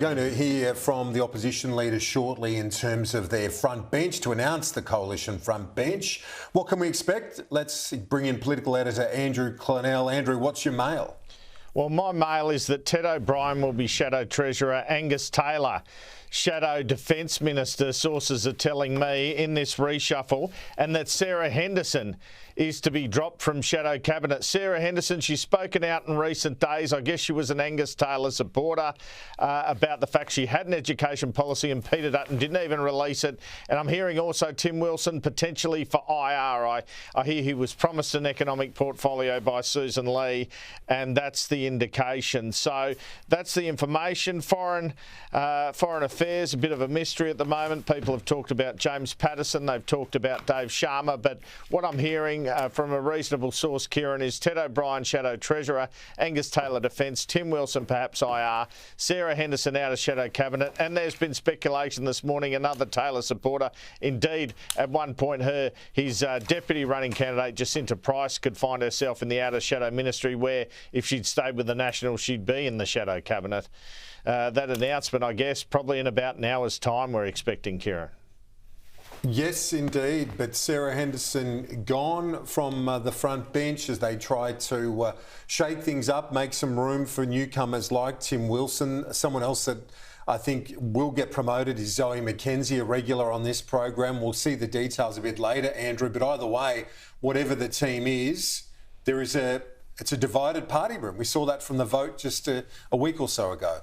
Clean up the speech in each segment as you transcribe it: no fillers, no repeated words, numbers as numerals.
Going to hear from the opposition leaders shortly in terms of their front bench to announce the coalition front bench. What can we expect? Let's bring in political editor Andrew Clennell. Andrew, what's your mail? Well, my mail is that Ted O'Brien will be Shadow Treasurer, Angus Taylor Shadow Defence Minister, sources are telling me, in this reshuffle, and that Sarah Henderson is to be dropped from Shadow Cabinet. Sarah Henderson, she's spoken out in recent days. I guess she was an Angus Taylor supporter about the fact she had an education policy and Peter Dutton didn't even release it. And I'm hearing also Tim Wilson potentially for IR. I hear he was promised an economic portfolio by Susan Lee, and that's the indication. So that's the information. Foreign affairs, a bit of a mystery at the moment. People have talked about James Patterson. They've talked about Dave Sharma. But what I'm hearing from a reasonable source, Kieran, is Ted O'Brien, Shadow Treasurer, Angus Taylor Defence, Tim Wilson perhaps IR, Sarah Henderson out of Shadow Cabinet. And there's been speculation this morning, another Taylor supporter. Indeed, at one point, his deputy running candidate, Jacinta Price, could find herself in the outer Shadow Ministry where, if she'd stayed with the Nationals, she'd be in the Shadow Cabinet. That announcement, I guess, probably in about an hour's time, we're expecting, Kieran. Yes, indeed. But Sarah Henderson gone from the front bench as they try to shake things up, make some room for newcomers like Tim Wilson. Someone else that I think will get promoted is Zoe McKenzie, a regular on this program. We'll see the details a bit later, Andrew. But either way, whatever the team is, it's a divided party room. We saw that from the vote just a week or so ago.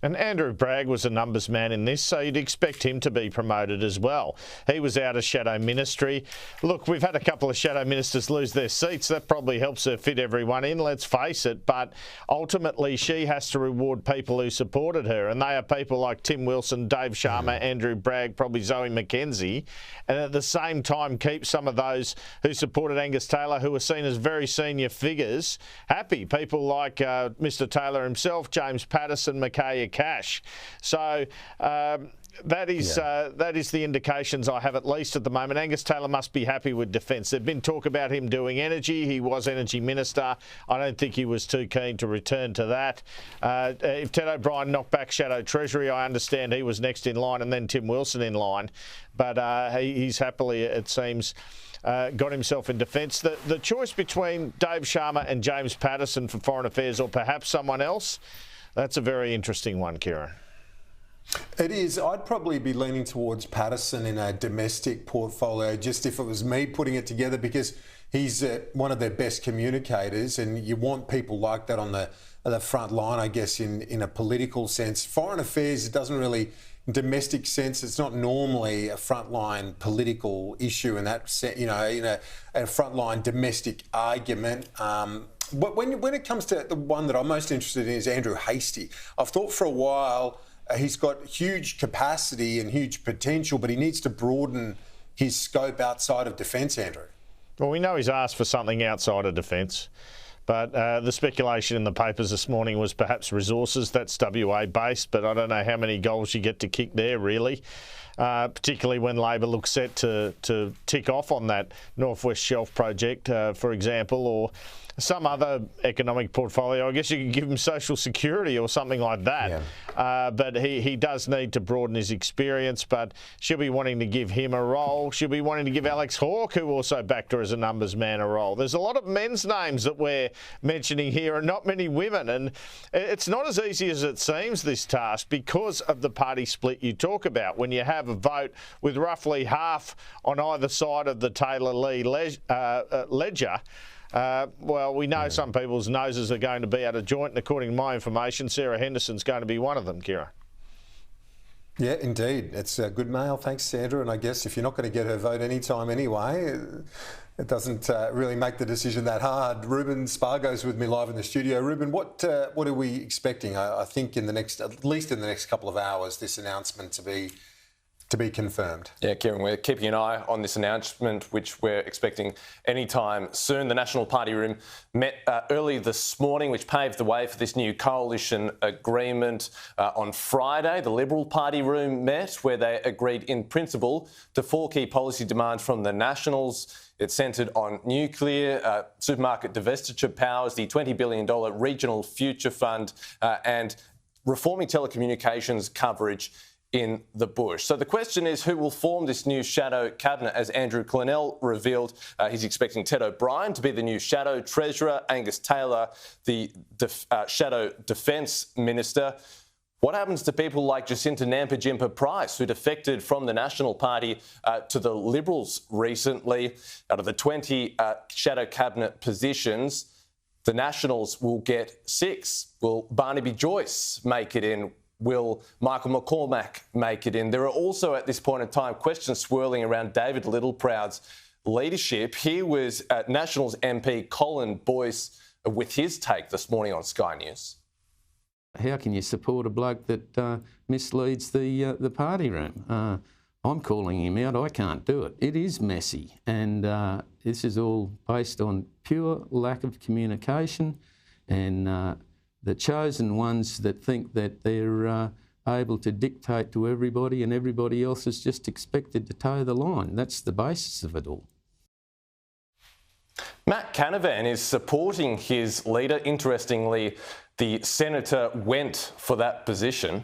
And Andrew Bragg was a numbers man in this, so you'd expect him to be promoted as well. He was out of Shadow Ministry. Look, we've had a couple of Shadow Ministers lose their seats. That probably helps her fit everyone in, let's face it. But ultimately, she has to reward people who supported her. And they are people like Tim Wilson, Dave Sharma, Andrew Bragg, probably Zoe McKenzie. And at the same time, keep some of those who supported Angus Taylor, who were seen as very senior figures, happy. People like Mr Taylor himself, James Patterson, Micaiah Cash. So that is the indications I have, at least at the moment. Angus Taylor must be happy with defence. There'd been talk about him doing energy. He was Energy Minister. I don't think he was too keen to return to that. If Ted O'Brien knocked back Shadow Treasury, I understand he was next in line and then Tim Wilson in line. But he's happily, it seems, got himself in defence. The choice between Dave Sharma and James Patterson for Foreign Affairs, or perhaps someone else, that's a very interesting one, Kieran. It is. I'd probably be leaning towards Patterson in a domestic portfolio, just if it was me putting it together, because he's one of their best communicators, and you want people like that on the front line, I guess, in a political sense. Foreign affairs, it doesn't really, in domestic sense, it's not normally a frontline political issue in that sense, in a frontline domestic argument. But when it comes to the one that I'm most interested in is Andrew Hastie. I've thought for a while he's got huge capacity and huge potential, but he needs to broaden his scope outside of defence, Andrew. Well, we know he's asked for something outside of defence, but the speculation in the papers this morning was perhaps resources. That's WA based, but I don't know how many goals you get to kick there, really. Particularly when Labor looks set to tick off on that Northwest Shelf project, for example, or some other economic portfolio. I guess you could give him social security or something like that. Yeah. But he does need to broaden his experience, but she'll be wanting to give him a role. She'll be wanting to give Alex Hawke, who also backed her as a numbers man, a role. There's a lot of men's names that we're mentioning here and not many women. And it's not as easy as it seems, this task, because of the party split you talk about. When you have a vote with roughly half on either side of the Taylor-Lee ledger, well, we know some people's noses are going to be out of joint, and according to my information, Sarah Henderson's going to be one of them, Kira. Yeah, indeed. It's a good mail. Thanks, Sandra. And I guess if you're not going to get her vote anytime anyway, it doesn't really make the decision that hard. Ruben Spargo's with me live in the studio. Ruben, what are we expecting? I think at least in the next couple of hours, this announcement to be confirmed. Yeah, Kieran, we're keeping an eye on this announcement, which we're expecting anytime soon. The National Party Room met early this morning, which paved the way for this new coalition agreement. On Friday, the Liberal Party Room met, where they agreed in principle to 4 key policy demands from the Nationals. It centred on nuclear, supermarket divestiture powers, the $20 billion Regional Future Fund, and reforming telecommunications coverage in the bush. So the question is, who will form this new shadow cabinet? As Andrew Clennell revealed, he's expecting Ted O'Brien to be the new shadow treasurer, Angus Taylor the shadow defence minister. What happens to people like Jacinta Nampijinpa-Price, who defected from the National Party to the Liberals recently? Out of the 20 shadow cabinet positions, the Nationals will get 6. Will Barnaby Joyce make it in? Will Michael McCormack make it in? There are also, at this point in time, questions swirling around David Littleproud's leadership. Here was Nationals MP Colin Boyce with his take this morning on Sky News. How can you support a bloke that misleads the party room? I'm calling him out. I can't do it. It is messy, and this is all based on pure lack of communication, and the chosen ones that think that they're able to dictate to everybody, and everybody else is just expected to toe the line. That's the basis of it all. Matt Canavan is supporting his leader. Interestingly, the senator went for that position.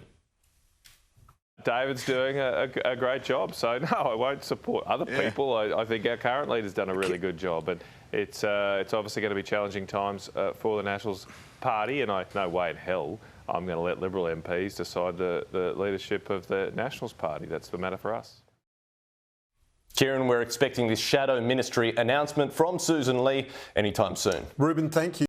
David's doing a great job, so no, I won't support other people. I think our current leader's done a really good job, but it's obviously going to be challenging times for the Nationals Party, and no way in hell I'm going to let Liberal MPs decide the leadership of the Nationals Party. That's the matter for us. Kieran, we're expecting this shadow ministry announcement from Susan Lee anytime soon. Ruben, thank you.